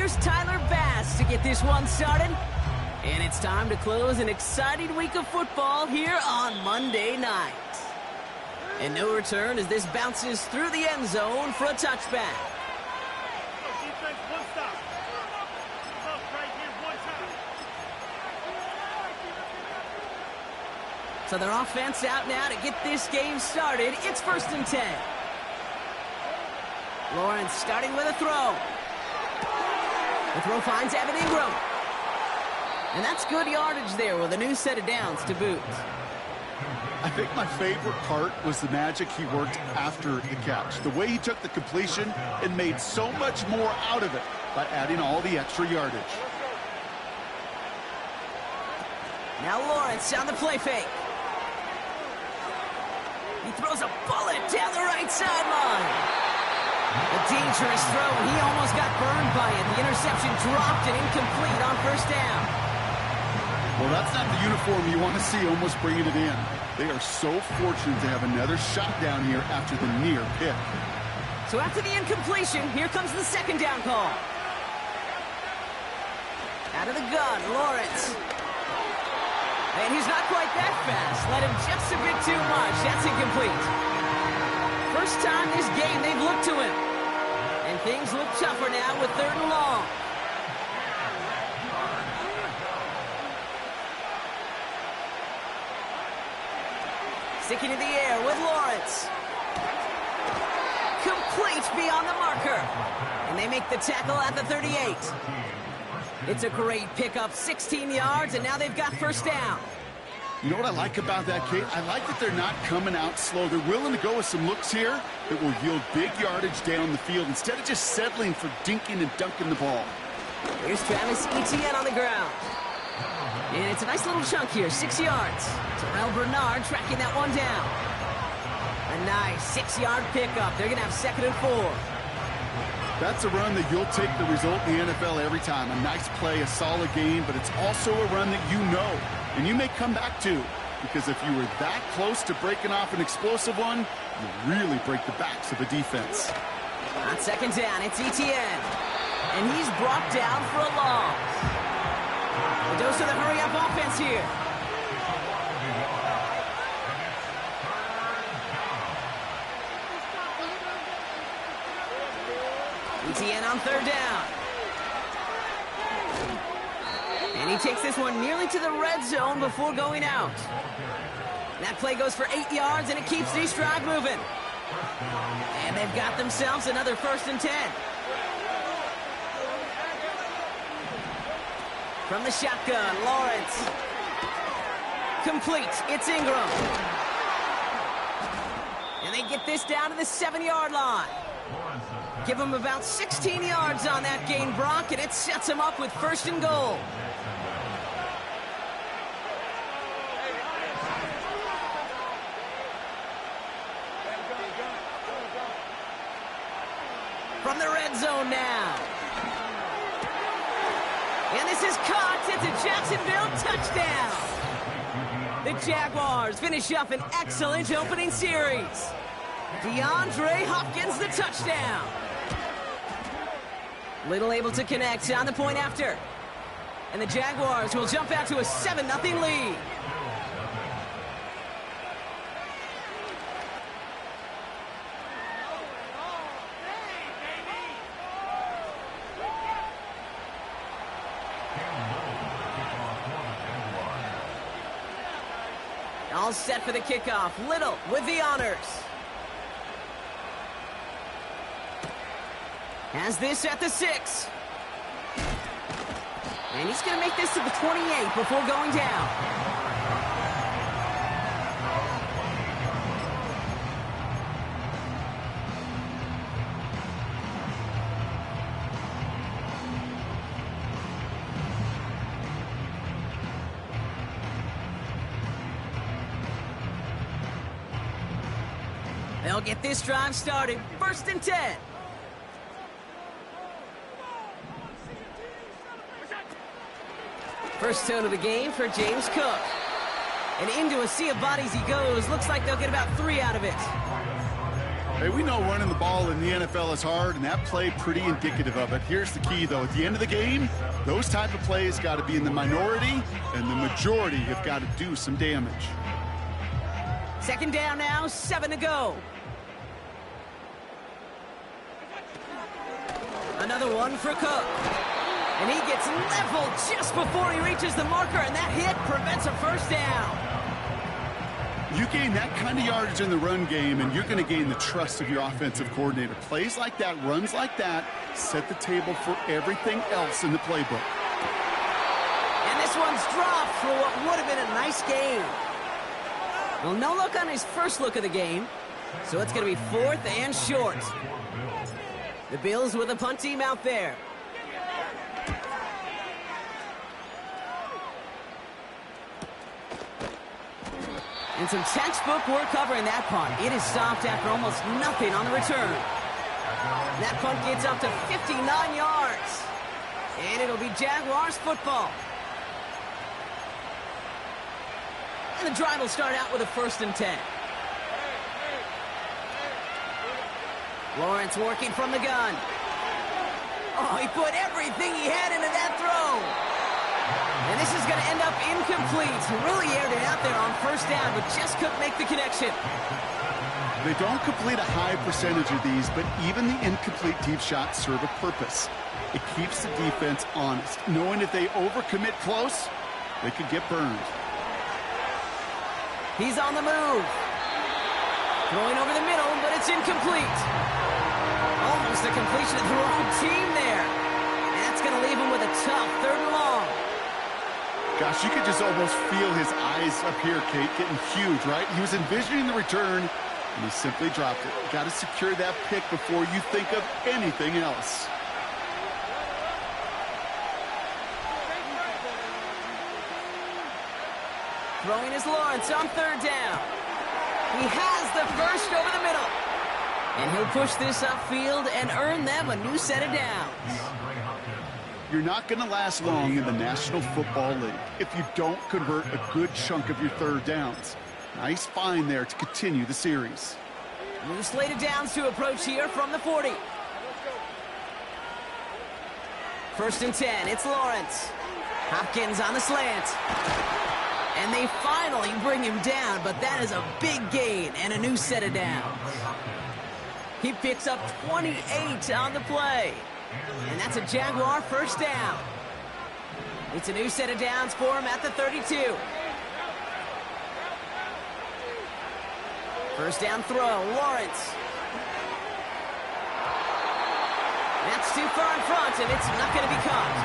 here's Tyler Bass to get this one started. And it's time to close an exciting week of football here on Monday night. And no return as this bounces through the end zone for a touchback. So their offense out now to get this game started. It's 1st and 10. Lawrence starting with a throw. The throw finds Evan Ingram. And that's good yardage there with a new set of downs to boot. I think my favorite part was the magic he worked after the catch. The way he took the completion and made so much more out of it by adding all the extra yardage. Now Lawrence on the play fake. He throws a bullet down the right sideline. A dangerous throw, and he almost got burned by it. The interception dropped and incomplete on 1st down. Well, that's not the uniform you want to see almost bringing it in. They are so fortunate to have another shot down here after the near pick. So after the incompletion, here comes the 2nd down call. Out of the gun, Lawrence. And he's not quite that fast. Let him just a bit too much. That's incomplete. First time this game they've looked to him. And things look tougher now with 3rd and long. Sticking in the air with Lawrence. Complete beyond the marker. And they make the tackle at the 38. It's a great pickup, 16 yards, and now they've got 1st down. You know what I like about that, Kate? I like that they're not coming out slow. They're willing to go with some looks here that will yield big yardage down the field instead of just settling for dinking and dunking the ball. Here's Travis Etienne on the ground. And it's a nice little chunk here, 6 yards. Terrell Bernard tracking that one down. A nice 6-yard pickup. They're going to have 2nd and 4. That's a run that you'll take the result in the NFL every time. A nice play, a solid game, but it's also a run that you know, and you may come back to, because if you were that close to breaking off an explosive one, you really break the backs of the defense. On 2nd down, it's Etienne, and he's brought down for a loss. A dose of the hurry-up offense here. Etienne on 3rd down. And he takes this one nearly to the red zone before going out. That play goes for 8 yards, and it keeps these drive moving. And they've got themselves another 1st and 10. From the shotgun, Lawrence. Complete. It's Ingram. And they get this down to the 7-yard line. Give him about 16 yards on that gain, Brock, and it sets him up with 1st and goal. From the red zone now. And this is caught. It's a Jacksonville touchdown. The Jaguars finish up an excellent opening series. DeAndre Hopkins, the touchdown. Little able to connect on the point after. And the Jaguars will jump out to a 7-0 lead. All set for the kickoff. Little with the honors. Has this at the 6. And he's going to make this to the 28 before going down. They'll get this drive started. 1st and 10. First tone of the game for James Cook. And into a sea of bodies he goes. Looks like they'll get about 3 out of it. Hey, we know running the ball in the NFL is hard, and that play pretty indicative of it. Here's the key, though. At the end of the game, those type of plays got to be in the minority, and the majority have got to do some damage. Second down now, 7 to go. Another one for Cook. And he gets leveled just before he reaches the marker, and that hit prevents a first down. You gain that kind of yardage in the run game, and you're going to gain the trust of your offensive coordinator. Plays like that, runs like that, set the table for everything else in the playbook. And this one's dropped for what would have been a nice game. Well, no look on his first look of the game, so it's going to be 4th and short. The Bills with a punt team out there. And some textbook work covering that punt. It is stopped after almost nothing on the return. That punt gets up to 59 yards. And it'll be Jaguars football. And the drive will start out with a 1st and 10. Lawrence working from the gun. Oh, he put everything he had into that throw. And this is going to end up incomplete. He really aired it out there on 1st down, but just couldn't make the connection. They don't complete a high percentage of these, but even the incomplete deep shots serve a purpose. It keeps the defense honest, knowing if they overcommit close, they could get burned. He's on the move. Throwing over the middle, but it's incomplete. Almost a completion of the wrong team there. And that's going to leave him with a tough 3rd and long. Gosh, you could just almost feel his eyes up here, Kate, getting huge, right? He was envisioning the return, and he simply dropped it. Got to secure that pick before you think of anything else. Throwing is Lawrence on 3rd down. He has the first over the middle. And he'll push this upfield and earn them a new set of downs. You're not going to last long in the National Football League if you don't convert a good chunk of your 3rd downs. Nice find there to continue the series. New slate of downs to approach here from the 40. 1st and 10, it's Lawrence. Hopkins on the slant. And they finally bring him down, but that is a big gain and a new set of downs. He picks up 28 on the play. And that's a Jaguar 1st down. It's a new set of downs for him at the 32. 1st down throw, Lawrence. That's too far in front, and it's not going to be caught.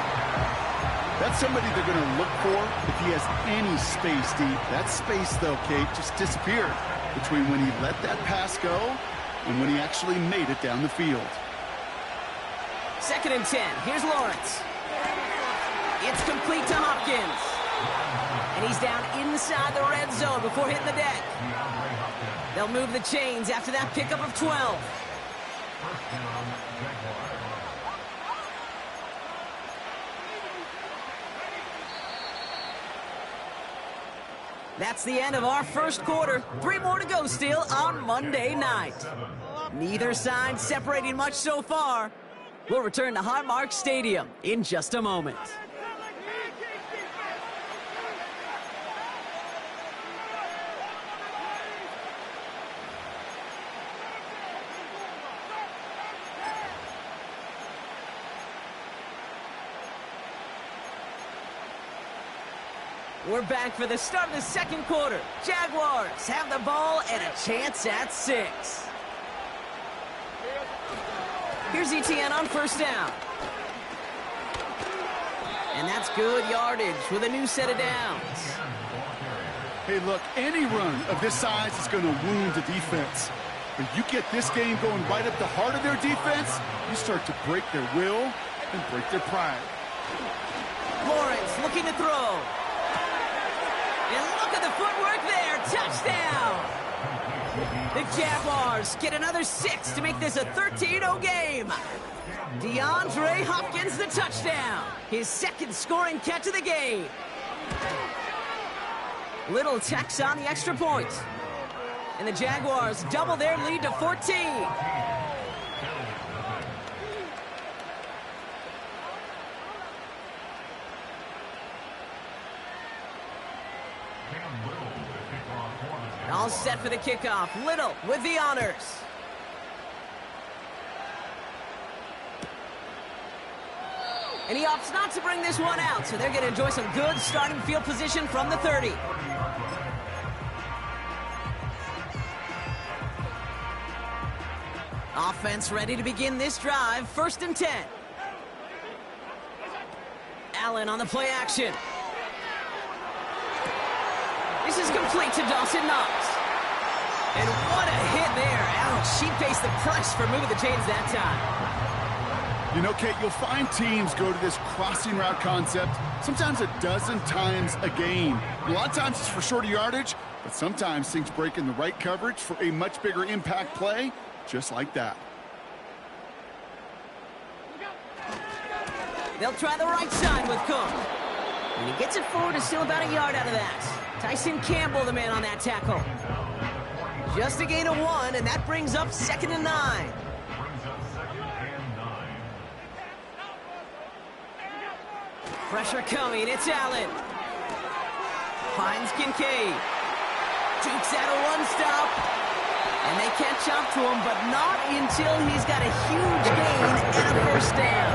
That's somebody they're going to look for if he has any space deep. That space, though, Kate, just disappeared between when he let that pass go and when he actually made it down the field. 2nd and 10. Here's Lawrence. It's complete to Hopkins. And he's down inside the red zone before hitting the deck. They'll move the chains after that pickup of 12. That's the end of our 1st quarter. 3 more to go still on Monday night. Neither side separating much so far. We'll return to Highmark Stadium in just a moment. We're back for the start of the 2nd quarter. Jaguars have the ball and a chance at 6. Here's Etienne on 1st down. And that's good yardage with a new set of downs. Hey, look, any run of this size is going to wound the defense. But you get this game going right up the heart of their defense, you start to break their will and break their pride. Lawrence looking to throw. And look at the footwork there. Touchdown! The Jaguars get another 6 to make this a 13-0 game. DeAndre Hopkins the touchdown. His 2nd scoring catch of the game. Little tax on the extra point. And the Jaguars double their lead to 14. All set for the kickoff. Little with the honors. And he opts not to bring this one out, so they're going to enjoy some good starting field position from the 30. Offense ready to begin this drive. 1st and 10. Allen on the play action. This is complete to Dawson Knox. And what a hit there. Ouch, she faced the press for moving the chains that time. You know, Kate, you'll find teams go to this crossing route concept sometimes a dozen times a game. A lot of times it's for shorter yardage, but sometimes things break in the right coverage for a much bigger impact play, just like that. They'll try the right side with Cook. And he gets it forward, is still about a yard out of that. Tyson Campbell, the man on that tackle. Just a gain of 1, and that brings up 2nd and 9. Pressure coming, it's Allen. Finds Kincaid. Jukes out a one-stop. And they catch up to him, but not until he's got a huge gain and a 1st down.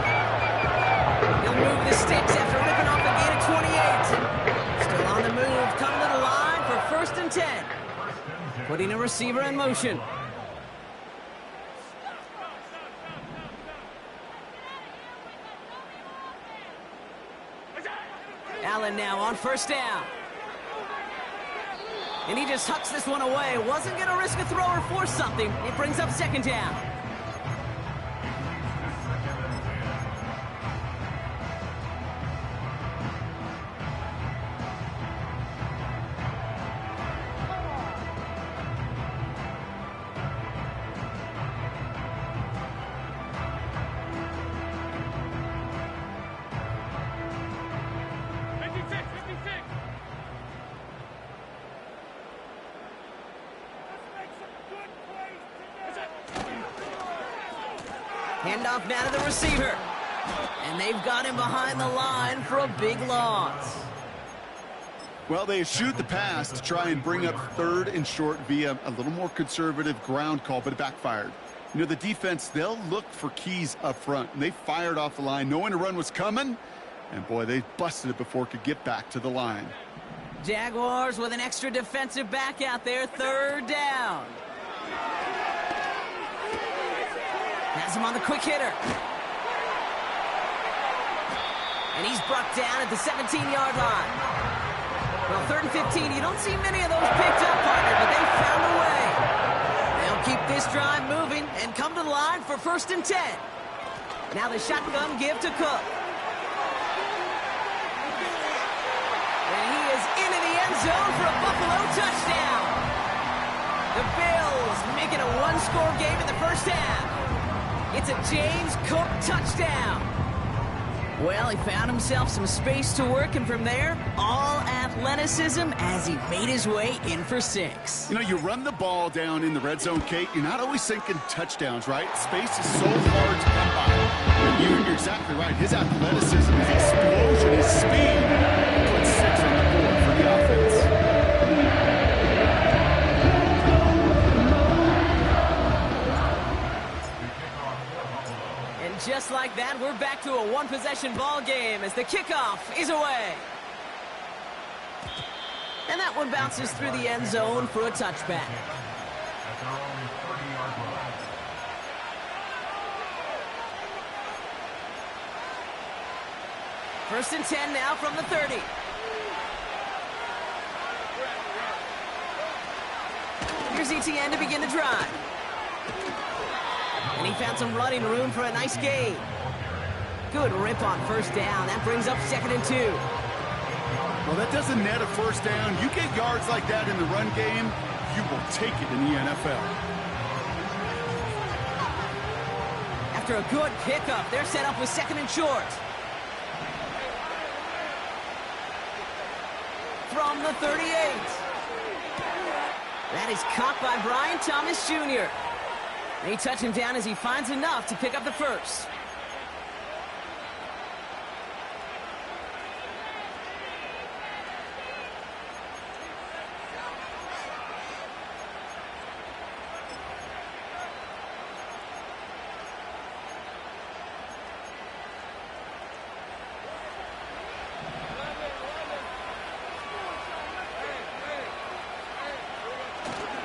He'll move the sticks after ripping off a gain of 28. Still on the move, come to the line for 1st and 10. Putting a receiver in motion. Allen now on 1st down. And he just hucks this one away. Wasn't going to risk a throw or force something. It brings up 2nd down. Handoff now to the receiver. And they've got him behind the line for a big loss. Well, they eschewed the pass to try and bring up 3rd and short via a little more conservative ground call, but it backfired. You know, the defense, they'll look for keys up front. And they fired off the line knowing a run was coming. And, boy, they busted it before it could get back to the line. Jaguars with an extra defensive back out there. 3rd down. Has him on the quick hitter. And he's brought down at the 17-yard line. Well, 3rd and 15, you don't see many of those picked up, partner, but they found a way. They'll keep this drive moving and come to the line for 1st and 10. Now the shotgun give to Cook. And he is into the end zone for a Buffalo touchdown. The Bills make it a 1-score game in the 1st half. It's a James Cook touchdown. Well, he found himself some space to work, and from there, all athleticism as he made his way in for 6. You know, you run the ball down in the red zone, Kate, you're not always thinking touchdowns, right? Space is so hard to come by. You're exactly right. His athleticism, his explosion, his speed put 6 on the board for the offense. Just like that, we're back to a one-possession ball game as the kickoff is away. And that one bounces through the end zone for a touchback. First and 10 now from the 30. Here's ETN to begin the drive. And he found some running room for a nice gain. Good rip on 1st down. That brings up 2nd and 2. Well, that doesn't net a 1st down. You get yards like that in the run game, you will take it in the NFL. After a good pickup, they're set up with 2nd and short. From the 38. That is caught by Brian Thomas Jr. They touch him down as he finds enough to pick up the first.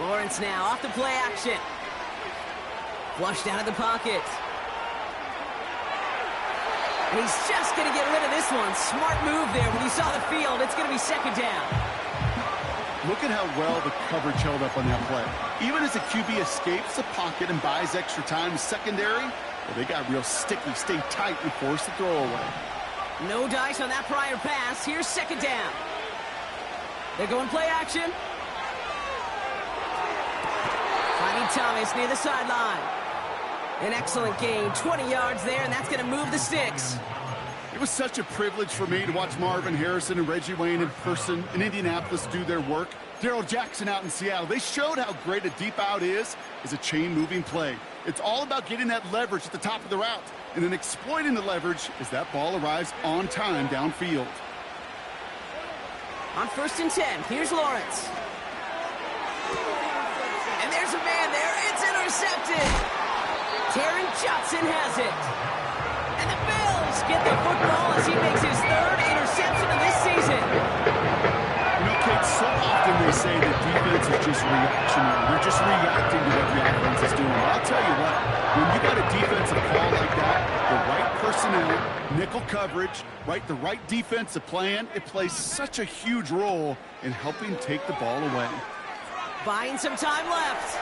Lawrence now off the play action. Flushed out of the pocket. And he's just going to get rid of this one. Smart move there when he saw the field. It's going to be second down. Look at how well the coverage held up on that play. Even as the QB escapes the pocket and buys extra time in secondary, well, they got real sticky, stay tight, and force the throw away. No dice on that prior pass. Here's second down. They're going play action. Finding Thomas near the sideline. An excellent gain, 20 yards there, and that's going to move the sticks. It was such a privilege for me to watch Marvin Harrison and Reggie Wayne in person in Indianapolis do their work. Darrell Jackson out in Seattle. They showed how great a deep out is as a chain-moving play. It's all about getting that leverage at the top of the route and then exploiting the leverage as that ball arrives on time downfield. On 1st and 10, here's Lawrence. And there's a man there. It's intercepted. Taron Johnson has it. And the Bills get the football as he makes his 3rd interception of this season. You know, Kate, so often they say that defense is just reactionary. They're just reacting to what the offense is doing. But I'll tell you what, when you got a defensive call like that, the right personnel, nickel coverage, the right defensive plan, it plays such a huge role in helping take the ball away. Buying some time left.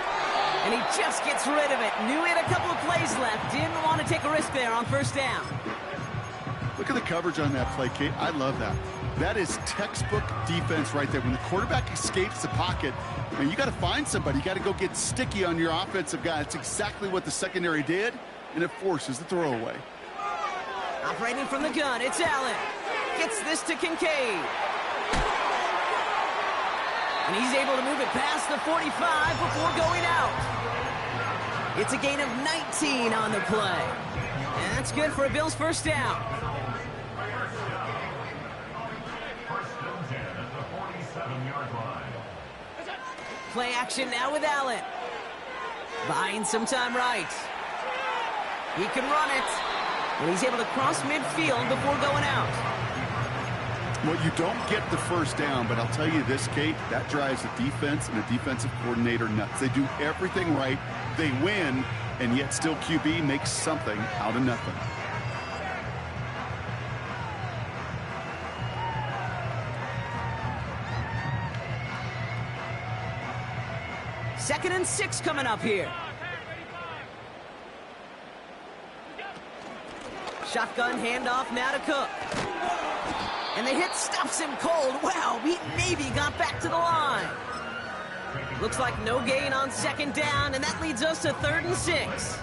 And he just gets rid of it. Knew he had a couple of plays left. Didn't want to take a risk there on 1st down. Look at the coverage on that play, Kate. I love that. That is textbook defense right there. When the quarterback escapes the pocket, man, you got to find somebody. You got to go get sticky on your offensive guy. That's exactly what the secondary did, and it forces the throwaway. Operating from the gun, it's Allen. Gets this to Kincaid. And he's able to move it past the 45 before going out. It's a gain of 19 on the play. And that's good for a Bills 1st down. Play action now with Allen. Buying some time right. He can run it. And he's able to cross midfield before going out. Well, you don't get the 1st down, but I'll tell you this, Kate, that drives the defense and the defensive coordinator nuts. They do everything right, they win, and yet still QB makes something out of nothing. Second and 6 coming up here. Shotgun handoff now to Cook. And the hit stops him cold. Wow, he maybe got back to the line. Looks like no gain on 2nd down, and that leads us to 3rd and 6.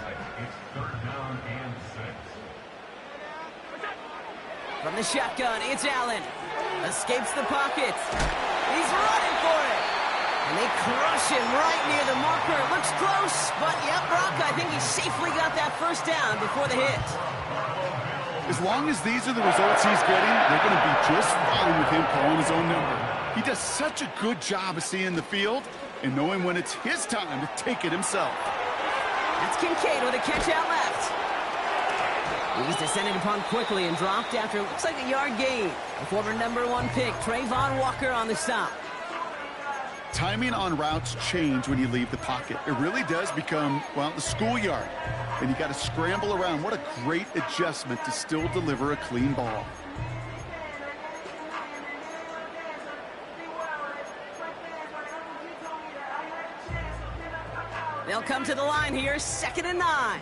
From the shotgun, it's Allen. Escapes the pocket. He's running for it. And they crush him right near the marker. Looks close, but yep, Brock, I think he safely got that 1st down before the hit. As long as these are the results he's getting, they're going to be just fine with him calling his own number. He does such a good job of seeing the field and knowing when it's his time to take it himself. That's Kincaid with a catch out left. He's descended upon quickly and dropped after it looks like a yard gain. The former #1 pick, Trayvon Walker, on the stop. Timing on routes change when you leave the pocket. It really does become, well, the schoolyard. And you got to scramble around. What a great adjustment to still deliver a clean ball. They'll come to the line here, 2nd and 9.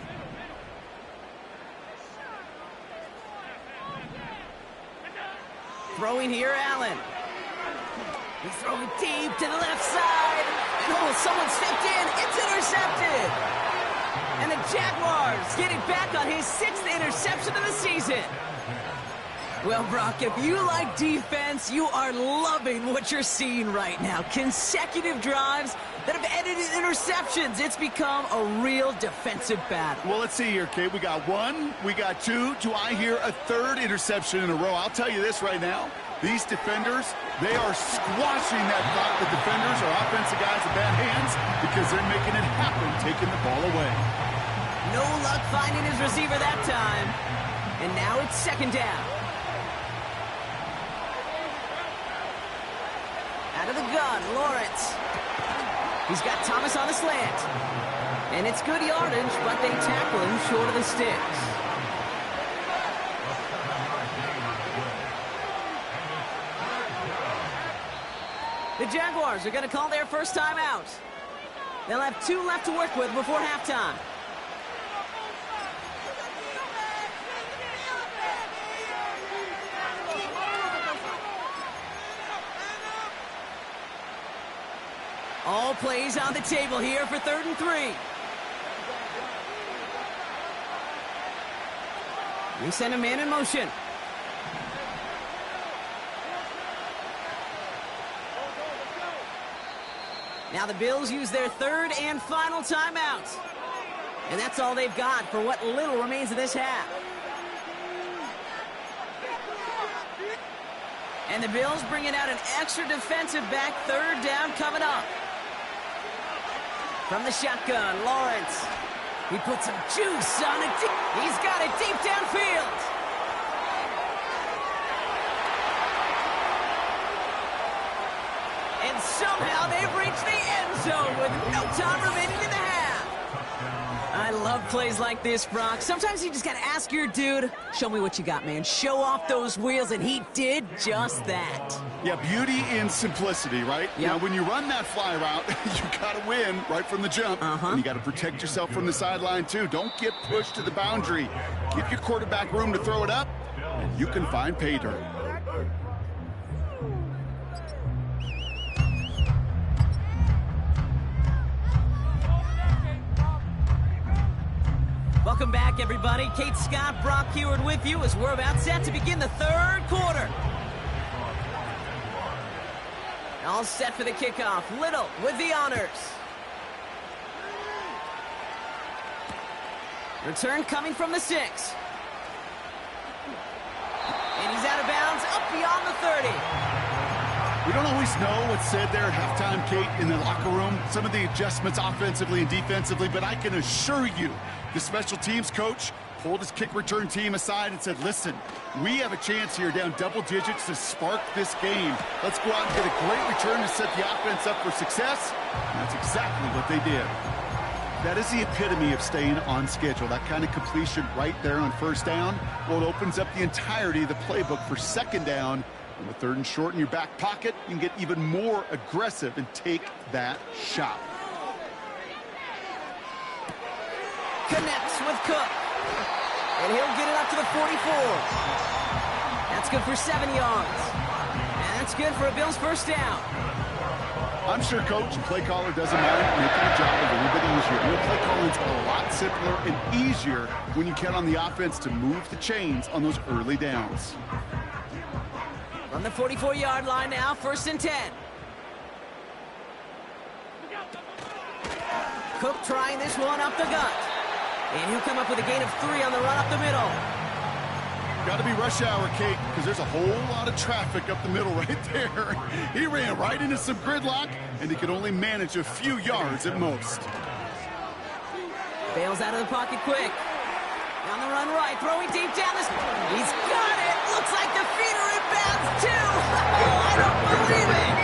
Throwing here, Allen. He's throwing deep to the left side. And oh, someone stepped in. It's intercepted. And the Jaguars get it back on his 6th interception of the season. Well, Brock, if you like defense, you are loving what you're seeing right now. Consecutive drives that have ended in interceptions. It's become a real defensive battle. Well, let's see here, Kate. We got one, we got two. Do I hear a third interception in a row? I'll tell you this right now. These defenders, they are squashing that thought the defenders are offensive guys with bad hands because they're making it happen, taking the ball away. No luck finding his receiver that time. And now it's second down. Out of the gun, Lawrence. He's got Thomas on the slant. And it's good yardage, but they tackle him short of the sticks. The Jaguars are going to call their first time out. They'll have 2 left to work with before halftime. All plays on the table here for 3rd and 3. We send a man in motion. Now the Bills use their 3rd and final timeout. And that's all they've got for what little remains of this half. And the Bills bringing out an extra defensive back. 3rd down coming up. From the shotgun, Lawrence. He put some juice on it. He's got it deep downfield. And somehow they've reached the end zone with no time remaining in the half. I love plays like this, Brock. Sometimes you just got to ask your dude, show me what you got, man. Show off those wheels, and he did just that. Yeah, beauty in simplicity, right? Yep. Now, when you run that fly route, you got to win right from the jump. And you got to protect yourself from the sideline, too. Don't get pushed to the boundary. Give your quarterback room to throw it up, and you can find pay dirt. Welcome back, everybody. Kate Scott, Brock Huard with you as we're about set to begin the 3rd quarter. All set for the kickoff. Little with the honors. Return coming from the 6. And he's out of bounds, up beyond the 30. We don't always know what's said there at halftime, Kate, in the locker room. Some of the adjustments offensively and defensively, but I can assure you the special teams coach pulled his kick return team aside and said, listen, we have a chance here down double digits to spark this game. Let's go out and get a great return to set the offense up for success. And that's exactly what they did. That is the epitome of staying on schedule. That kind of completion right there on 1st down. Well, it opens up the entirety of the playbook for 2nd down. And with 3rd and short in your back pocket, you can get even more aggressive and take that shot. Connects with Cook. And he'll get it up to the 44. That's good for 7 yards. And that's good for a Bills 1st down. I'm sure coach and play caller doesn't mind making the job a little bit easier. You know, play calling's a lot simpler and easier when you count on the offense to move the chains on those early downs. From the 44-yard line now, 1st and 10. Cook trying this one up the gut. And he'll come up with a gain of 3 on the run up the middle. Got to be rush hour, Kate, because there's a whole lot of traffic up the middle right there. He ran right into some gridlock, and he could only manage a few yards at most. Bails out of the pocket quick. On the run right, throwing deep down this. He's got it. Looks like the feet are in bounds, too. I don't believe it.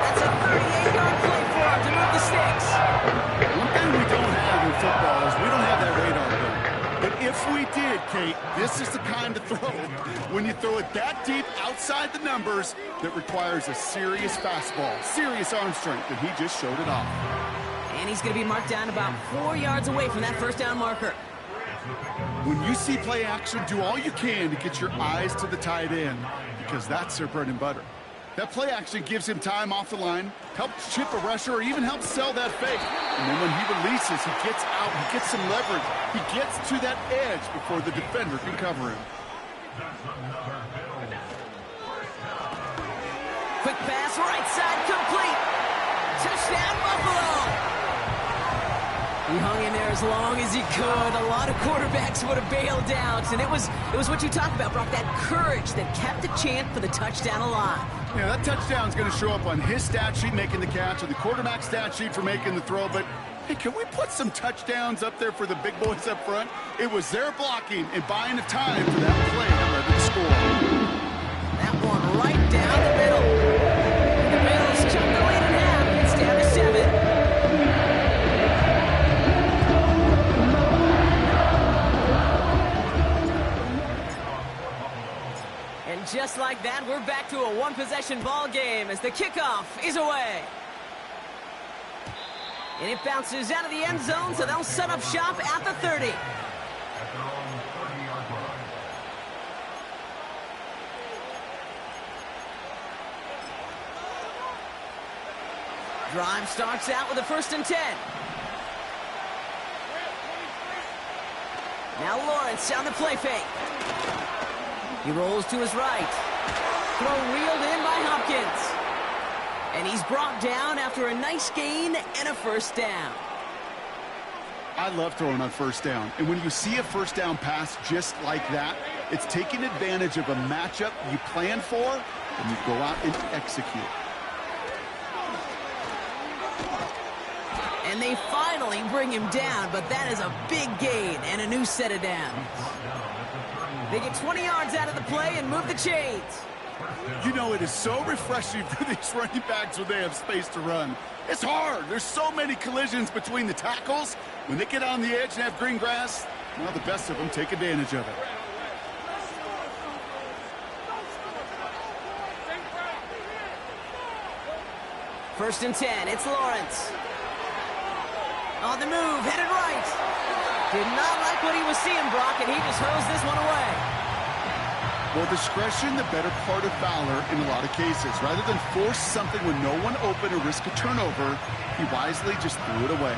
That's a 38-yard play for him to move the sticks. One thing we don't have in football is we don't have that radar gun. But if we did, Kate, this is the kind of throw, when you throw it that deep outside the numbers, that requires a serious fastball, serious arm strength, and he just showed it off. And he's going to be marked down about 4 yards away from that 1st down marker. When you see play action, do all you can to get your eyes to the tight end, because that's their bread and butter. That play action gives him time off the line, helps chip a rusher, or even helps sell that fake. And then when he releases, he gets out, he gets some leverage. He gets to that edge before the defender can cover him. Quick pass, right side, complete. Touchdown, Buffalo. He hung in there as long as he could. A lot of quarterbacks would have bailed out. And it was what you talked about, Brock, that courage that kept the chant for the touchdown alive. Yeah, that touchdown's going to show up on his stat sheet making the catch or the quarterback stat sheet for making the throw. But, hey, can we put some touchdowns up there for the big boys up front? It was their blocking and buying of time for that play that led to the score. That one right down the middle. The Bills cut the lead in half. It's down to 7. And just like that, we're back to a one-possession ball game as the kickoff is away. And it bounces out of the end zone, so they'll set up shop at the 30. Drive starts out with a 1st and 10. Now Lawrence on the play fake. He rolls to his right. Throw reeled in by Hopkins. And he's brought down after a nice gain and a 1st down. I love throwing on 1st down. And when you see a 1st down pass just like that, it's taking advantage of a matchup you plan for, and you go out and execute. And they finally bring him down, but that is a big gain and a new set of downs. They get 20 yards out of the play and move the chains. You know, it is so refreshing for these running backs when they have space to run. It's hard. There's so many collisions between the tackles. When they get on the edge and have green grass, well, the best of them take advantage of it. First and 10, it's Lawrence. On the move, headed right. Did not like what he was seeing, Brock, and he just hurls this one away. Well, discretion, the better part of valor in a lot of cases. Rather than force something when no one open or risk a turnover, he wisely just threw it away.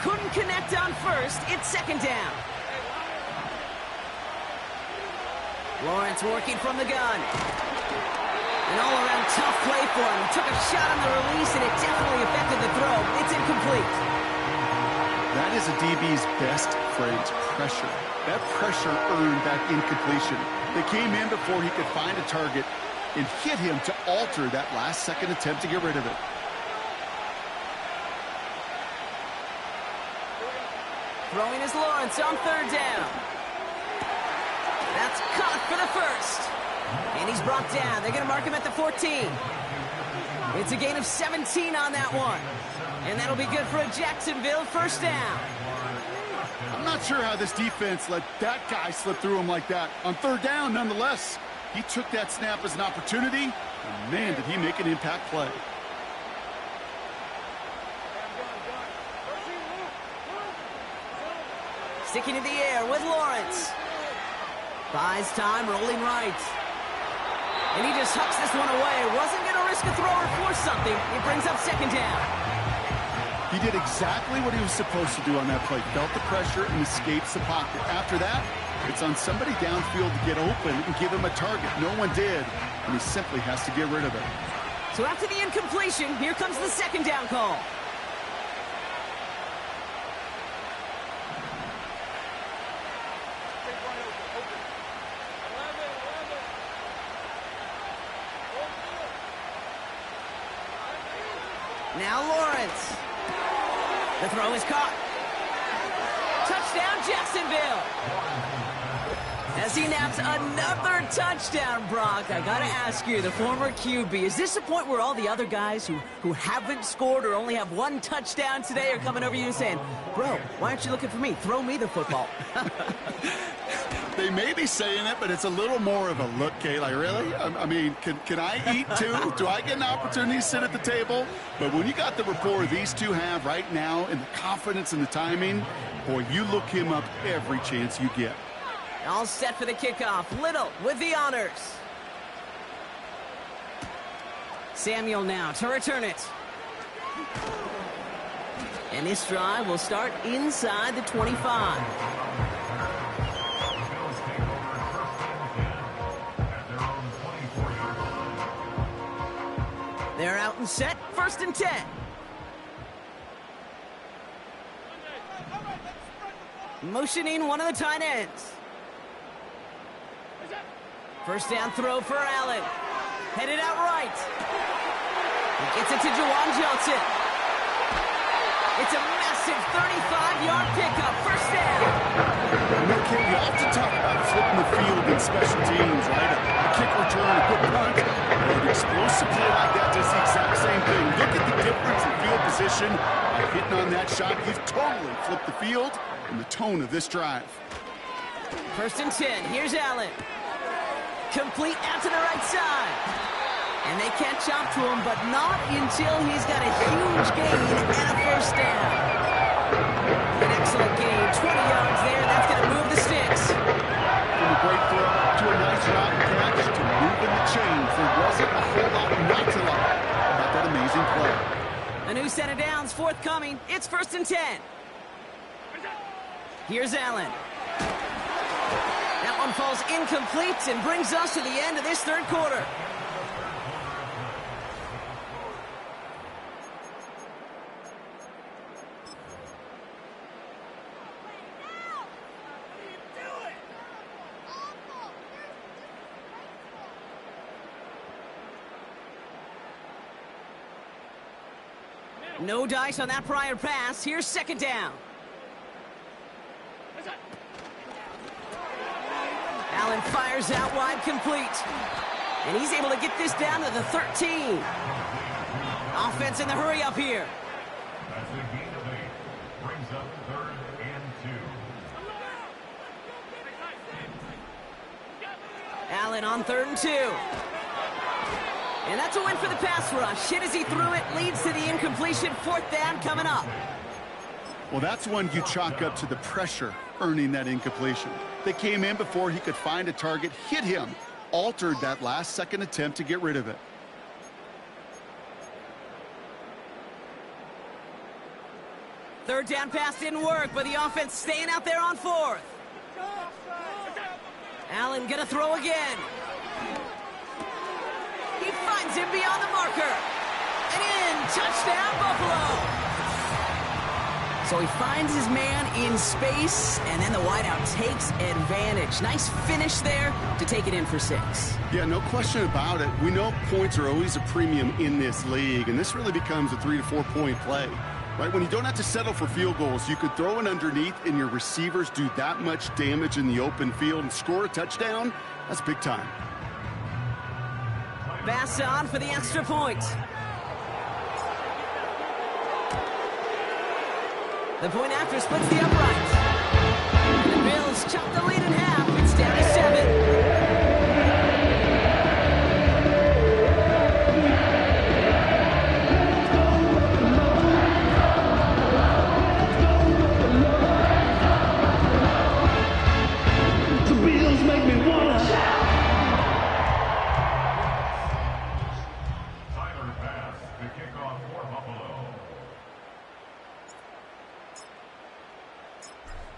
Couldn't connect on 1st. It's 2nd down. Lawrence working from the gun. An all-around tough play for him. He took a shot on the release, and it definitely affected the throw. It's incomplete. That is a DB's best phrase, pressure. That pressure earned that incompletion. They came in before he could find a target and hit him to alter that last-second attempt to get rid of it. Throwing is Lawrence on 3rd down. That's caught for the 1st. And he's brought down. They're going to mark him at the 14. It's a gain of 17 on that one. And that'll be good for a Jacksonville 1st down. I'm not sure how this defense let that guy slip through him like that. On 3rd down, nonetheless, he took that snap as an opportunity, and man, did he make an impact play. Sticking in the air with Lawrence. Buys time, rolling right. And he just hucks this one away. Wasn't going to risk a throw or force something. It brings up 2nd down. He did exactly what he was supposed to do on that play. Felt the pressure and escapes the pocket. After that, it's on somebody downfield to get open and give him a target. No one did, and he simply has to get rid of it. So after the incompletion, here comes the 2nd down call. Now Lawrence. The throw is caught. Touchdown, Jacksonville. As he naps another touchdown, Brock, I gotta ask you, the former QB, is this the point where all the other guys who haven't scored or only have one touchdown today are coming over you and saying, bro, why aren't you looking for me? Throw me the football. They may be saying it, but it's a little more of a look, Kay. Like, really? I mean, can I eat too? Do I get an opportunity to sit at the table? But when you got the rapport these two have right now and the confidence and the timing, boy, you look him up every chance you get. All set for the kickoff. Little with the honors. Samuel now to return it. And this drive will start inside the 25. They're out and set, 1st and 10. Motioning one of the tight ends. 1st down throw for Allen. Headed out right. He gets it to Juwan Johnson. It's a massive 35-yard pickup. 1st down. Okay, we often talk about flipping the field in special teams, right? A kick return, a good punt. But an explosive play like that does the exact same thing. Look at the difference in field position. By hitting on that shot, you've totally flipped the field and the tone of this drive. 1st and 10. Here's Allen. Complete out to the right side. And they catch up to him, but not until he's got a huge gain and a 1st down. An excellent gain, 20 yards there. That's going to move the sticks. From a great throw to a nice route and catch to moving the chains. There wasn't a whole lot not to like about that amazing play. A new set of downs forthcoming. It's 1st and 10. Here's Allen. That one falls incomplete and brings us to the end of this 3rd quarter. No dice on that prior pass. Here's 2nd down. Allen fires out wide, complete. And he's able to get this down to the 13. Offense in the hurry up here. That's a gain of 8. Brings up 3rd and 2. Allen on 3rd and 2. And that's a win for the pass rush. Hit as he threw it, leads to the incompletion. 4th down coming up. Well, that's one you chalk up to the pressure earning that incompletion. They came in before he could find a target, hit him, altered that last-second attempt to get rid of it. Third down pass didn't work, but the offense staying out there on 4th. Allen gonna throw again. He finds him beyond the marker. And in, touchdown Buffalo. So he finds his man in space, and then the wideout takes advantage. Nice finish there to take it in for 6. Yeah, no question about it. We know points are always a premium in this league, and this really becomes a 3 to 4 point play. Right, when you don't have to settle for field goals, you could throw it underneath and your receivers do that much damage in the open field and score a touchdown. That's big time. Pass on for the extra point. The point after splits the upright. And the Bills chop the lead in half. It's down to 7.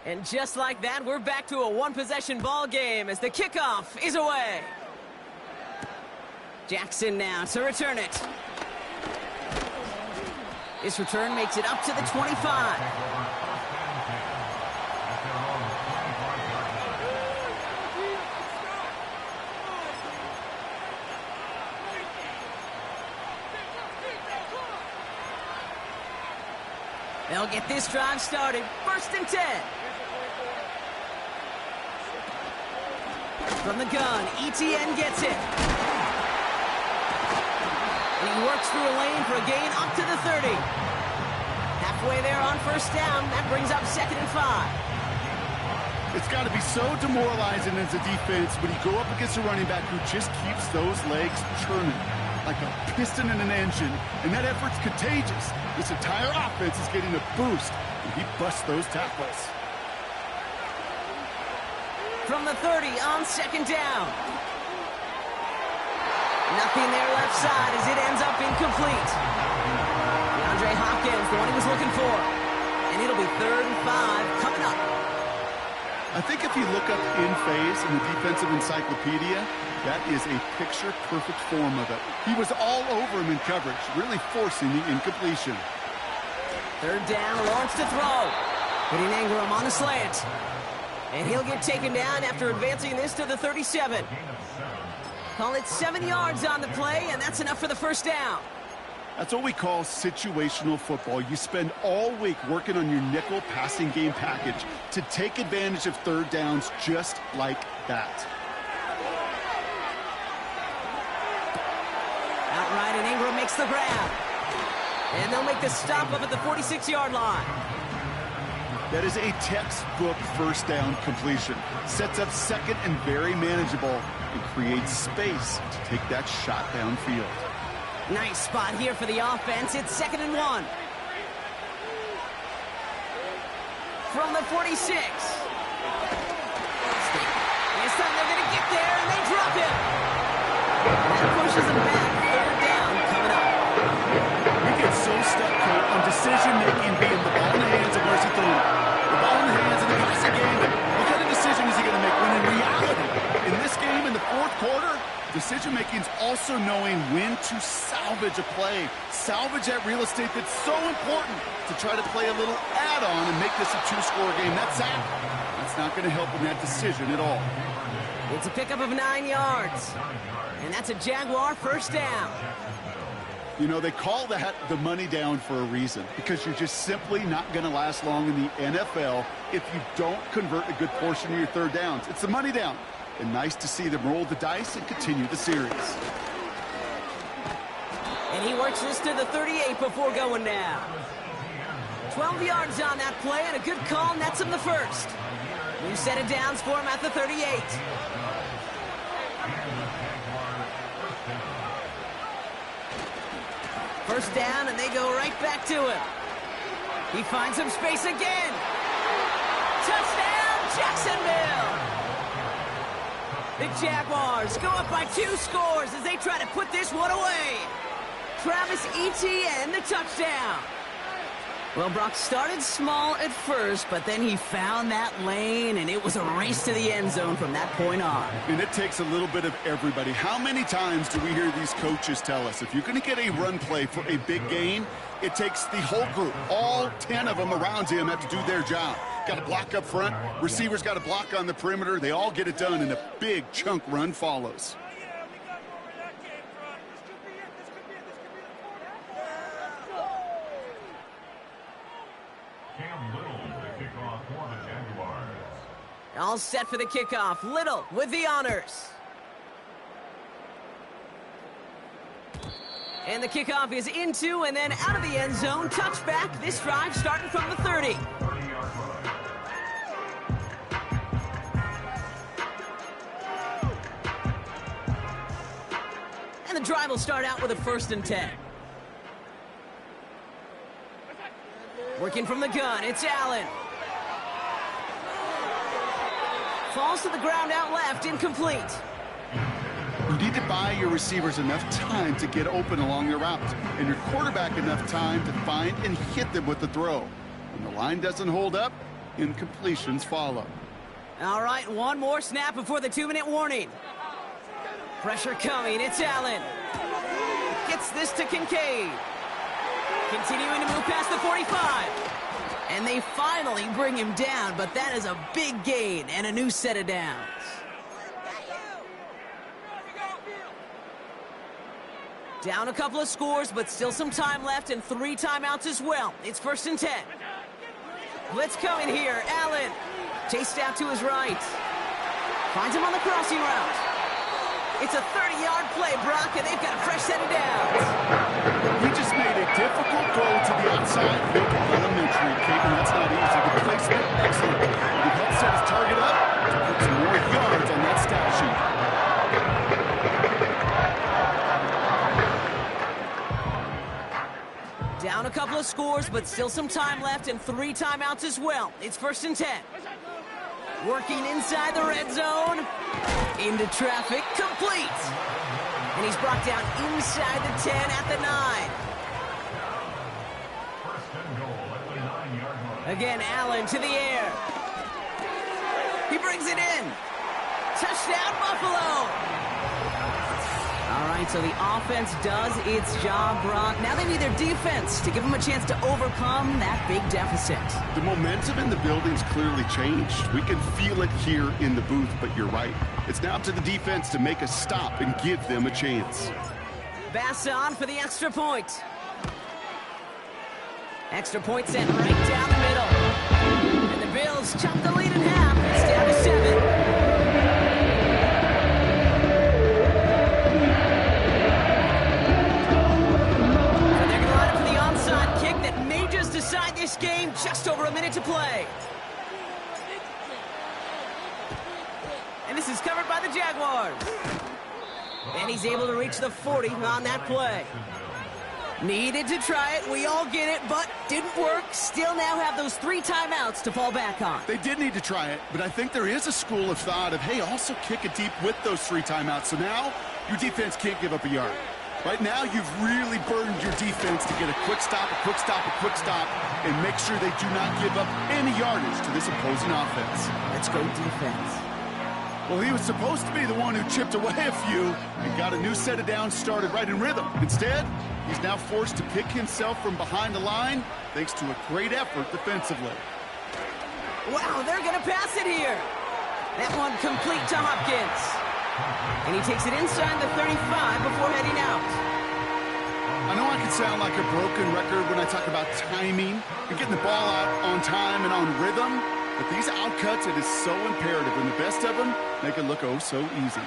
And just like that, we're back to a one-possession ball game as the kickoff is away. Jackson now to return it. His return makes it up to the 25. They'll get this drive started. 1st and 10. From the gun, ETN gets it. And he works through a lane for a gain up to the 30. Halfway there on 1st down. That brings up 2nd and 5. It's got to be so demoralizing as a defense when you go up against a running back who just keeps those legs churning like a piston in an engine, and that effort's contagious. This entire offense is getting a boost, and he busts those tackles. From the 30 on 2nd down. Nothing there left side as it ends up incomplete. DeAndre Hopkins, the one he was looking for. And it'll be 3rd and 5 coming up. I think if you look up in phase in the defensive encyclopedia, that is a picture-perfect form of it. He was all over him in coverage, really forcing the incompletion. Third down, Lawrence to throw. Hitting Ingram on the slant. And he'll get taken down after advancing this to the 37. Call it 7 yards on the play, and that's enough for the first down. That's what we call situational football. You spend all week working on your nickel passing game package to take advantage of third downs just like that. Outright, and Ingram makes the grab. And they'll make the stop up at the 46-yard line. That is a textbook first down completion. Sets up second and very manageable and creates space to take that shot downfield. Nice spot here for the offense. It's 2nd and 1. From the 46. This time they're going to get there, and they drop him. That pushes them back. Third down coming up. We get so stuck on decision-making being the ball in the hands of where's he throwing it. The ball in the hands of the passing game. What kind of decision is he going to make? When in reality, in this game, in the fourth quarter, decision-making is also knowing when to salvage a play. Salvage that real estate that's so important to try to play a little add-on and make this a two-score game. That's not going to help in that decision at all. It's a pickup of 9 yards. And that's a Jaguar first down. You know, they call that the money down for a reason, because you're just simply not going to last long in the NFL if you don't convert a good portion of your third downs. It's the money down. And nice to see them roll the dice and continue the series. And he works this to the 38 before going down. 12 yards on that play, and a good call nets him the first. New set of downs for him at the 38. First down, and they go right back to him. He finds some space again. Touchdown, Jacksonville! The Jaguars go up by 2 scores as they try to put this one away. Travis Etienne, the touchdown. Well, Brock started small at first, but then he found that lane, and it was a race to the end zone from that point on. And it takes a little bit of everybody. How many times do we hear these coaches tell us, if you're going to get a run play for a big gain, it takes the whole group. All 10 of them around him have to do their job. Got to block up front. Receivers got to block on the perimeter. They all get it done, and a big chunk run follows. All set for the kickoff. Little with the honors. And the kickoff is into and then out of the end zone. Touchback. This drive starting from the 30. And the drive will start out with a 1st and 10. Working from the gun, it's Allen. Falls to the ground out left, incomplete. You need to buy your receivers enough time to get open along their routes, and your quarterback enough time to find and hit them with the throw. When the line doesn't hold up, incompletions follow. All right, one more snap before the 2-minute warning. Pressure coming, it's Allen. Gets this to Kincaid. Continuing to move past the 45. And they finally bring him down, but that is a big gain and a new set of downs. Down a couple of scores, but still some time left and 3 timeouts as well. It's 1st and 10. Blitz coming here. Allen chased out to his right. Finds him on the crossing route. It's a 30-yard play, Brock, and they've got a fresh set of downs. He just made a difficult throw to the outside. Look elementary, Caden. That's not easy. The placement, excellent. The help set his target up to put some more yards on that stat sheet. Down a couple of scores, but still some time left and 3 timeouts as well. It's 1st and 10. Working inside the red zone. Into traffic, complete. And he's brought down inside the 10 at the 9. Again, Allen to the air. it in. Touchdown, Buffalo. All right, so the offense does its job, Brock. Now they need their defense to give them a chance to overcome that big deficit. The momentum in the building's clearly changed. We can feel it here in the booth, but you're right. It's now up to the defense to make a stop and give them a chance. Bass on for the extra point. Extra point sent right down the middle. And the Bills chop the lead in half. It's down to 7. Decide this game, just over a minute to play. And this is covered by the Jaguars. And he's able to reach the 40 on that play. Needed to try it, we all get it, but didn't work. Still now have those 3 timeouts to fall back on. They did need to try it, but I think there is a school of thought of, hey, also kick it deep with those 3 timeouts. So now your defense can't give up a yard. Right now, you've really burdened your defense to get a quick stop, a quick stop, a quick stop, and make sure they do not give up any yardage to this opposing offense. Let's go defense. Well, he was supposed to be the one who chipped away a few and got a new set of downs started right in rhythm. Instead, he's now forced to pick himself from behind the line thanks to a great effort defensively. Wow, they're going to pass it here. That one complete to Hopkins. And he takes it inside the 35 before heading out. I know I can sound like a broken record when I talk about timing and getting the ball out on time and on rhythm, but these outcuts, it is so imperative, and the best of them make it look oh so easy.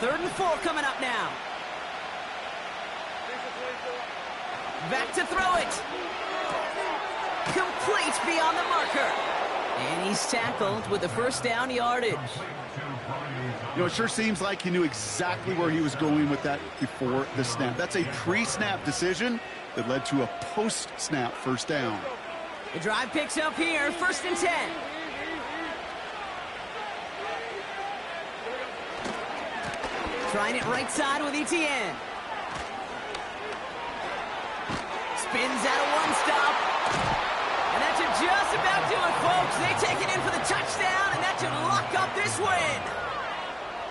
3rd and 4 coming up now. Back to throw it. Complete beyond the marker. And he's tackled with the first down yardage. You know, it sure seems like he knew exactly where he was going with that before the snap. That's a pre-snap decision that led to a post-snap first down. The drive picks up here, 1st and 10. Trying it right side with Etienne. Spins out of one stop. And that should just about do it, folks. They take it in for the touchdown, and that should lock up this win.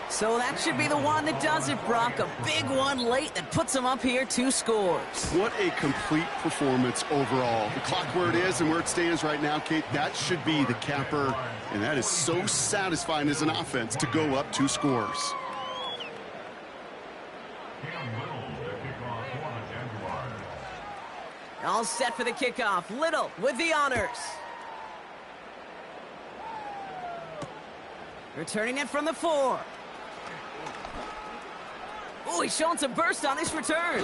So that should be the one that does it, Brock. A big one late that puts them up here 2 scores. What a complete performance overall. The clock where it is and where it stands right now, Kate, that should be the capper. And that is so satisfying as an offense to go up 2 scores. All set for the kickoff. Little with the honors. Returning it from the 4. Oh, he's showing some burst on this return.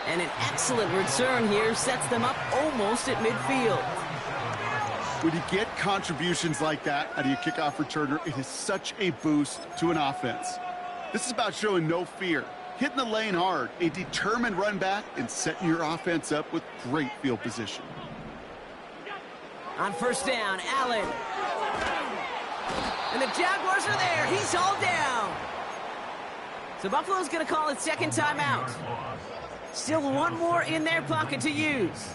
And an excellent return here sets them up almost at midfield. When you get contributions like that out of your kickoff returner, it is such a boost to an offense. This is about showing no fear, hitting the lane hard, a determined run back, and setting your offense up with great field position. On first down, Allen. And the Jaguars are there. He's hauled down. So Buffalo's going to call it 2nd timeout. Still one more in their pocket to use.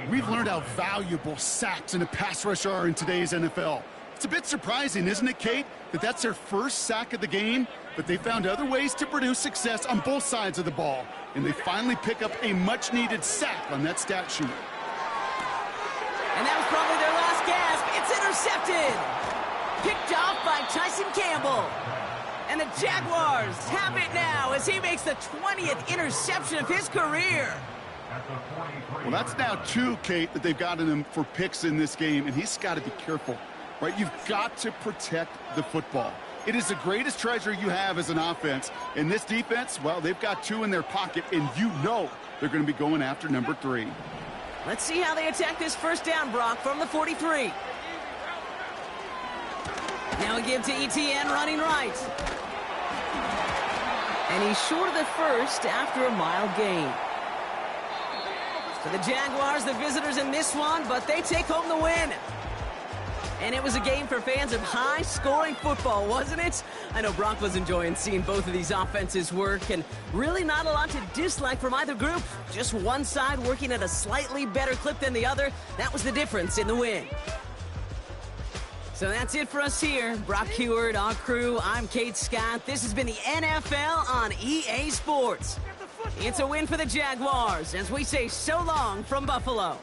We've learned how valuable sacks in a pass rush are in today's NFL. It's a bit surprising, isn't it, Kate, that that's their first sack of the game, but they found other ways to produce success on both sides of the ball, and they finally pick up a much-needed sack on that stat sheet. And that was probably their last gasp. It's intercepted. Picked off by Tyson Campbell. And the Jaguars have it now as he makes the 20th interception of his career. Well, that's now 2, Kate, that they've gotten him for picks in this game, and he's got to be careful, right? You've got to protect the football. It is the greatest treasure you have as an offense. And this defense, well, they've got 2 in their pocket, and you know they're going to be going after number 3. Let's see how they attack this first down, Brock, from the 43. Now we give to Etienne running right. And he's short of the first after a mile gain. For the Jaguars, the visitors in this one, but they take home the win. And it was a game for fans of high-scoring football, wasn't it? I know Brock was enjoying seeing both of these offenses work, and really not a lot to dislike from either group. Just one side working at a slightly better clip than the other. That was the difference in the win. So that's it for us here. Brock Huard, our crew, I'm Kate Scott. This has been the NFL on EA Sports. It's a win for the Jaguars as we say so long from Buffalo.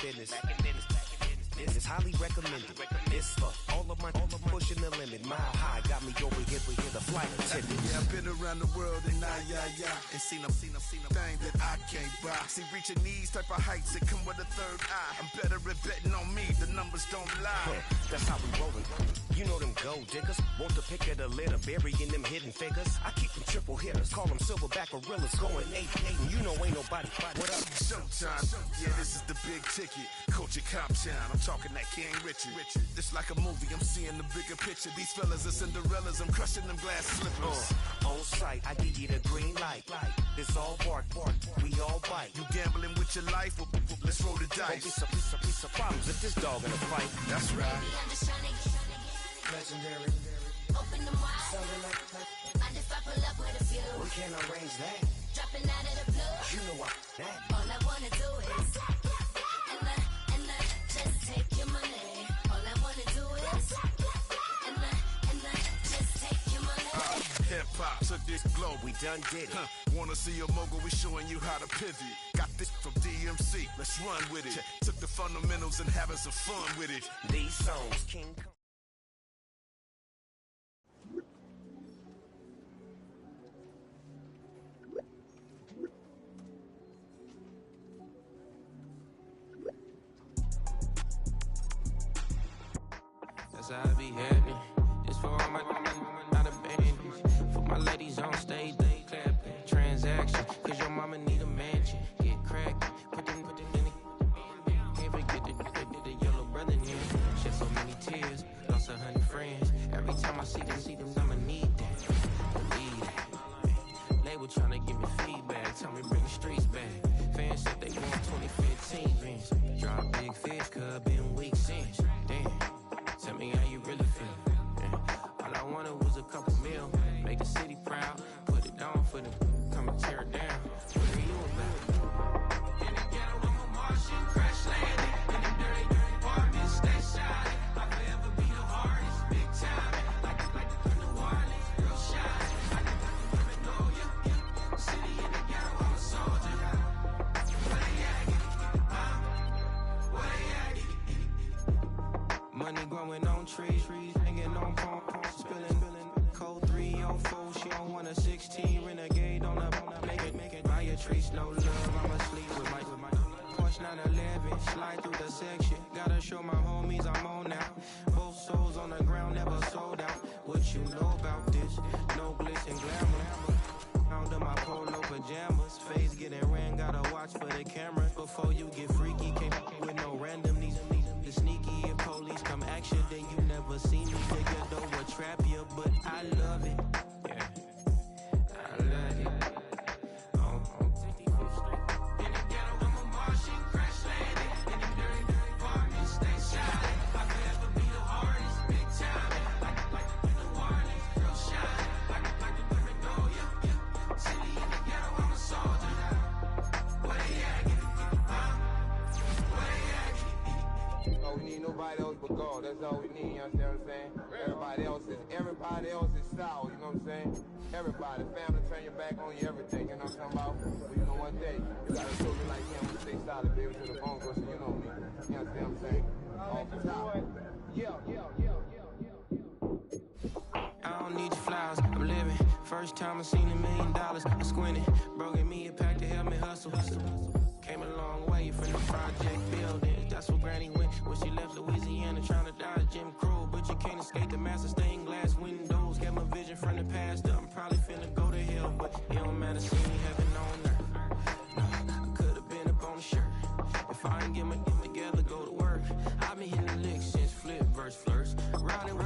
business. This is highly recommended. This all of my pushing the limit. Mile high got me over here with the flight attendant. Yeah, I've been around the world and and seen them thing that I can't buy. See, reaching these type of heights that come with a third eye. I'm better at betting on me. The numbers don't lie. That's how we rollin'. You know them gold diggers. Want the pick of the litter, burying them hidden figures. I keep them triple hitters, call them silverback gorillas. Going 8-8, you know ain't nobody. What up? Showtime. Yeah, this is the big ticket. Culture Comptown. I'm talking that King Richard. It's like a movie. I'm seeing the bigger picture. These fellas are Cinderellas. I'm crushing them glass slippers. On sight, I give you the green light. It's all bark. We all bite. You gambling with your life? Let's roll the dice. Don't be some problems if this dog in a fight. That's right. Legendary. Open them wide. Something like I just pull up with a few. We can't arrange that. Dropping out of the blue. You know what? That. All I wanna do is and just take your money. All I wanna do is and just take your money. Hip hop took this globe. We done did it. Wanna see a mogul? We showing you how to pivot. Got this from DMC. Let's run with it. Took the fundamentals and having some fun with it. These songs, King Kong. That's how I be happening. This for all my not abandoned. For my ladies on stage, they clapping. Transaction, cause your mama need a mansion. Get cracked, put them in the. Can't forget the yellow brother in. Shed so many tears, lost 100 friends. Every time I see them, I'ma need that. Believe that. Label tryna give me feedback, tell me bring the streets back. Fans said they want 2015 Vince. Drop big fish, cuz been weak since. Damn. Tell me how you really feel. Yeah. All I wanted was a couple mil. Make the city proud. Put it on for them. Come and tear it down. What are you about? In the ghetto, I'm a Martian. Crash landing. In the dirty apartment. Stay shy. I'll forever be the hardest. Big time. Like New Orleans. Real shy. I can women know you. City in the ghetto, I'm a soldier. Where they at? Where they at? Money growing on trees, hanging on palms, spilling, code 304. She don't want a 16, renegade on a make it. Buy a trees, no love. I'ma sleep with my Porsche 911, slide through the section. Gotta show my homies I'm on now. Both souls on the ground, never sold out. What you know about this? No glitz and glamour. Under my polo pajamas, face getting ran. Gotta watch for the cameras before you get freaky. Can't with no random these. The sneaky if police come action, then you never see me. Dig your door will trap you, but I love it. Yeah, I love it. In the ghetto, I'm a Martian, crash landing. In the dirty apartment, stay shy. I forever be the hardest, big time. Like New Orleans, real shy. Like the women know you. City in the ghetto, I'm a soldier. Where they at? Where they at? We need nobody else but God. That's all we need, you understand what I'm saying? Everybody else is sour, you know what I'm saying? Everybody, family, turn your back on you, everything, you know what I'm talking about? But you know one day, you gotta show me like him when stay solid, baby, to the phone, so you know me. You understand what I'm saying? Off the top. I don't need your flowers, I'm living. First time I seen $1 million, I squinted. Broke me a pack to help me hustle. away from the project buildings. That's where Granny went when she left Louisiana trying to dodge Jim Crow. But you can't escape the master stained glass windows. Got my vision from the past. I'm probably finna go to hell, but it don't matter. See me heaven on earth. No, I could have been up on the shirt. If I ain't get my together, go to work. I've been hitting the licks since flip verse flirts. Riding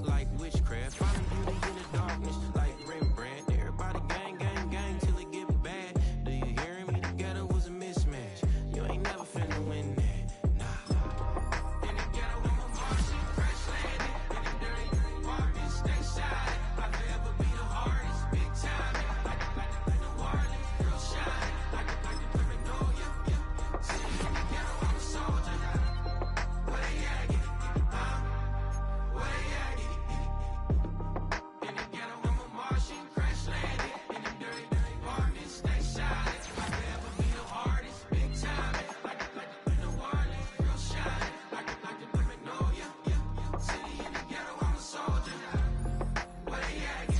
like witchcraft. Finding beauty in the darkness like Rembrandt. Everybody gang, gang, gang till it get bad. Do you hear me? Together was a mismatch. You ain't never finna win that. Nah. In the ghetto, I'm a Martian, crash landing. In the dirty apartment, stay shy. I'll ever be the hardest, big time. Like the New Orleans, girl shine. Like the paranoia. See, in the ghetto, I'm a soldier. Where they at? Where they at? In the ghetto, I'm a Martian, crash landing. In the dirty apartment, stay shy. I'll ever be the hardest, big time. Like the New Orleans, girl shine. Like the paranoia. City in the ghetto, I'm a soldier. Where they at?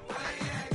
Where they at?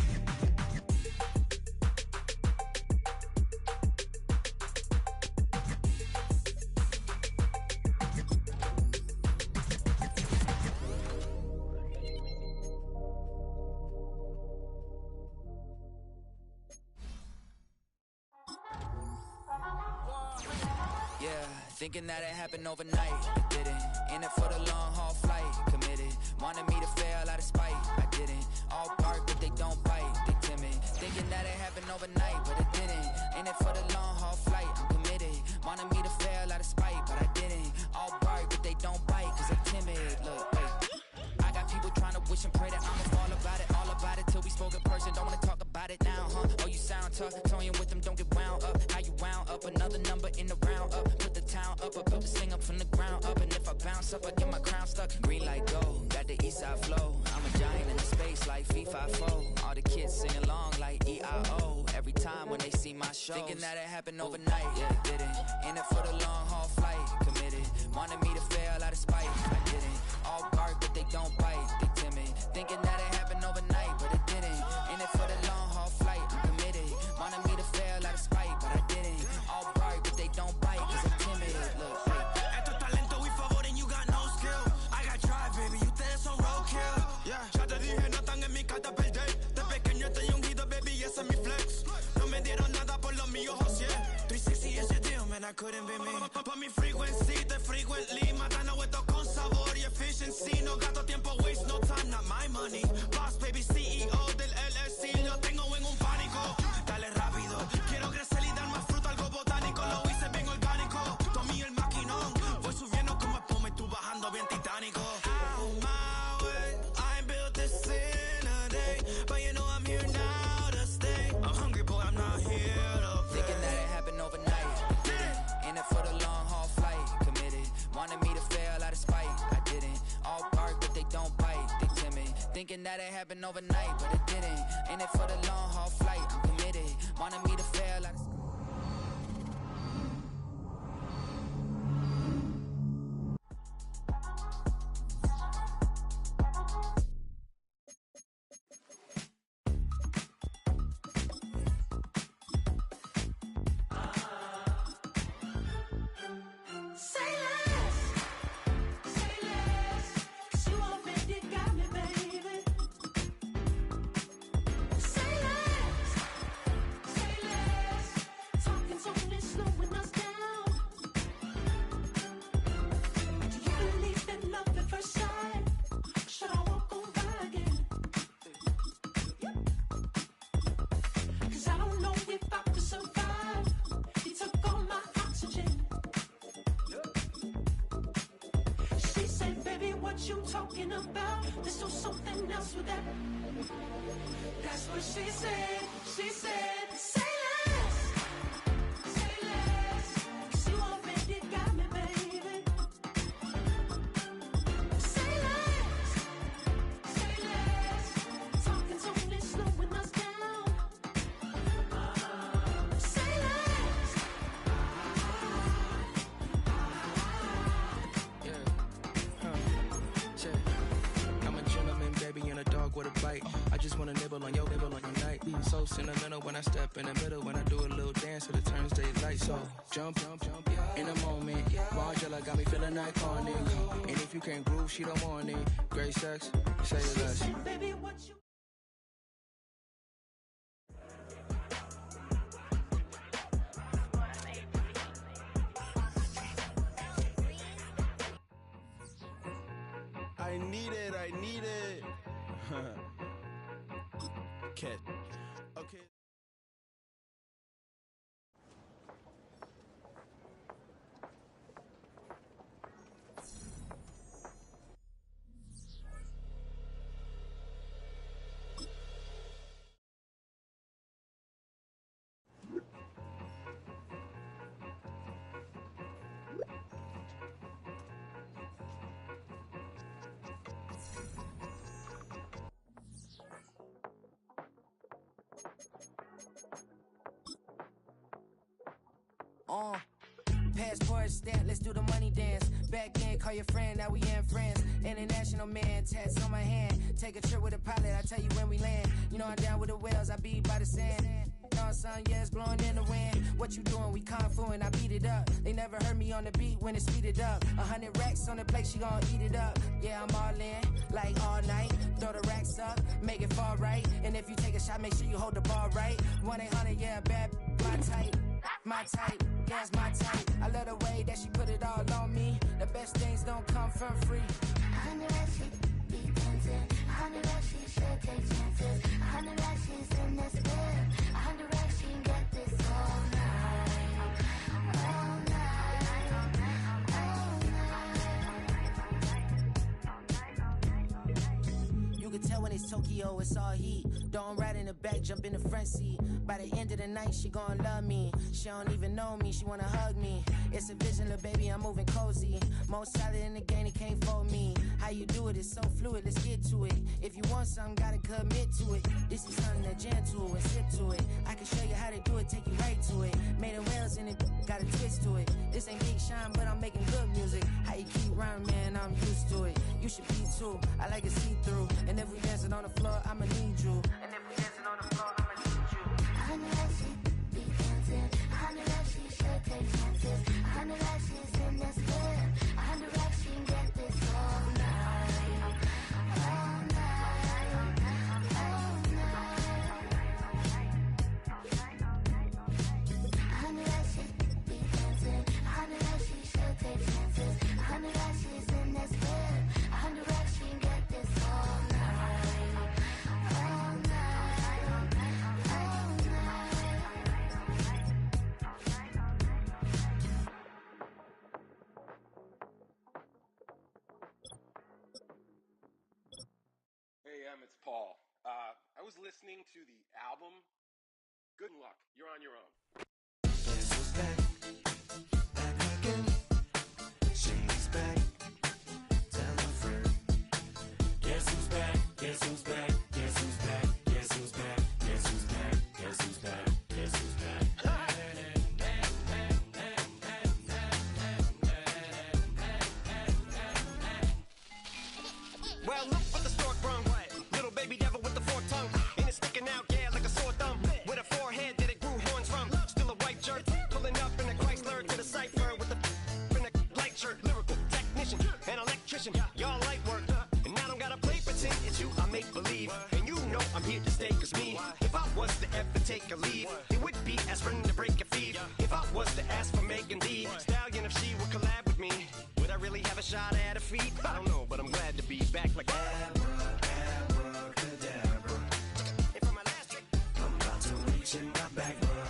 Yeah, thinking that it happened overnight, it didn't. In it for the long haul flight, committed. Wanted me to fail out of spite, I didn't. All bark, but they don't bite, they timid. Thinking that it happened overnight, but it didn't. In it for the long haul flight, I'm committed. Wanted me to fail out of spite, but I didn't. All bark, but they don't bite, cause they timid. Look, wait. I got people trying to wish and pray that I'ma fall all about it till we spoke in person. Don't wanna talk about it now, huh? Oh, you sound tough, toying with them, don't get wound up. How you wound up, another number in the round up. Put the town up, I built this thing up from the ground up. And if I bounce up, I get my crown stuck. Green light go, got the east side flow. I'm a giant in the space like FIFA4. All the kids sing along like EIO. Every time when they see my show, thinking that it happened overnight, yeah, it didn't. In it for the long haul flight, committed. Wanted me to fail out of spite, I didn't. All bark, but they don't bite, they timid. Thinking that it happened overnight, but it didn't. In it for the long haul flight, I'm committed. Wanted me to fail out of spite, but I didn't. All bark, but they don't bite, cause I'm timid. Look, Esto es talento y favor and you got no skill. I got drive, baby, ustedes son roadkill. Yeah, ya te dije, no están en mi carta perder. De pequeño estoy ungido, baby, ese es mi flex. No me dieron nada por lo mío, José. 360 is your deal, man, I couldn't be me. Pa' mi frequency, te frequently. Matando esto con sabor y efficiency. No gasto tiempo, waste no time, not my money. Boss, baby, CEO del LLC. Lo tengo en un pánico. Dale rápido, quiero crecer y dar más fruto, algo botánico. Lo hice bien orgánico. Tomé el maquinón. Voy subiendo como espuma y tú bajando bien titánico. Out my way, I ain't built this in a day. But you know I'm here now to stay. I'm hungry, boy, I'm not here to play. thinking that it happened overnight, it didn't. In it for the long haul flight, committed. Wanted me to fail out of spite, I didn't. All bark, but they don't bite, they timid. Thinking that it happened overnight, but it didn't. In it for the long haul flight, I'm committed. Wanted me to fail out of Say less, 'cause you already got me, baby. Say less, talking's only slowing us down. Do you believe in love at first sight? Should I walk on by again? 'Cause I don't know if I could survive. You took all my oxygen. She said, baby, what you talking about? Let's do something else with that. That's what she said. She said, say less, 'cause you already got me, baby. Say less, talking's only slowing us down. Say less. I'm a gentleman, baby, and a dog fuck with a bite. I just wanna nibble on your night. So sentimental when I step in the middle, when I do a little dance till it turns daylight. So jump, in a moment. Margella got me feeling iconic. And if you can't groove, she don't want it. Great sex, say less. Baby, what you I need it. Okay. Passport stamp, let's do the money dance. Back then, call your friend, now we in friends. International man, tats on my hand. Take a trip with a pilot, I tell you when we land. You know I'm down with the whales, I be by the sand. On sun, yeah, it's blowing in the wind. What you doing? We kung fu and I beat it up. They never heard me on the beat when it's speeded up. 100 racks on the plate, she gon' eat it up. Yeah, I'm all in, like all night. Throw the racks up, make it fall right. And if you take a shot, make sure you hold the ball right. 1-800, yeah, bad, my type. My type, yeah, it's my type. I love the way that she put it all on me. The best things don't come for free. 100 racks, she be dancing. 100 racks, she should take chances. 100 racks, she's in this bed. 100 racks, she can get this all night. All night. All night. You can tell when it's Tokyo, it's all heat. Don't ride in the back, jump in the front seat. By the end of the night, she gon' love me. She don't even know me, she wanna hug me. It's a vision, little baby, I'm moving cozy. Most solid in the game, it can't fold me. How you do it, it's so fluid, let's get to it. If you want something, gotta commit to it. This is something that jam to and sip to it. I can show you how to do it, take you right to it. Made of whales in it, got a twist to it. This ain't Big Sean, but I'm making good music. How you keep rhyming, man, I'm used to it. You should be too, I like it see-through. And if we dancing on the floor, I'ma need you. And if we dancing on the floor, I'ma need you. 100 racks, she be dancing. 100 racks, she should take chances. 100 racks, she's in this bed. 100 racks, she can get this all night. All night. All night. 100 racks, she be dancing. 100 racks, she should take chances. 100 racks, she's in this bed. 100 racks, she can get this all night. All night. Hey, it's Paul. I was listening to the album. Good luck. You're on your own. Guess who's back? Back again. She's back. Tell a friend. Guess who's back? Guess who's back? Guess who's back? Guess who's back? Guess who's back? Guess who's back? Guess who's back? Well, look what the stork brung. Little baby devil with the forked tongue. And it's sticking out, yeah, like a sore thumb. With a forehead that it grew horns from. Still a white jerk. Pulling up in a Chrysler to the cipher with the in a light shirt. Lyrical technician, an electrician. Y'all light work. And I don't gotta play pretend it's you, I make believe. And you know I'm here to stay, cause me, if I was to ever take a leave, it would be as friend to break a feed. If I was to ask for Megan Thee Stallion, if she would collab with me, would I really have a shot at her feet? I don't know, but I'm glad to be back like Abracadabra. And for my last trick, I'm about to reach in my back, bruh.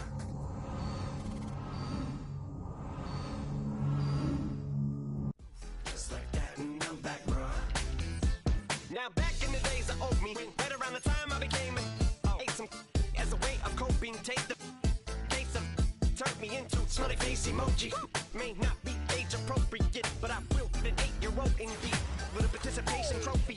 Just like that, and I'm back, bruh. now back in the days of owed me, right around the time I became ate some as a way of coping. Take the case of turned me into smiley face emoji. May not be age appropriate, but I will fit an 8-year-old indeed with a participation trophy.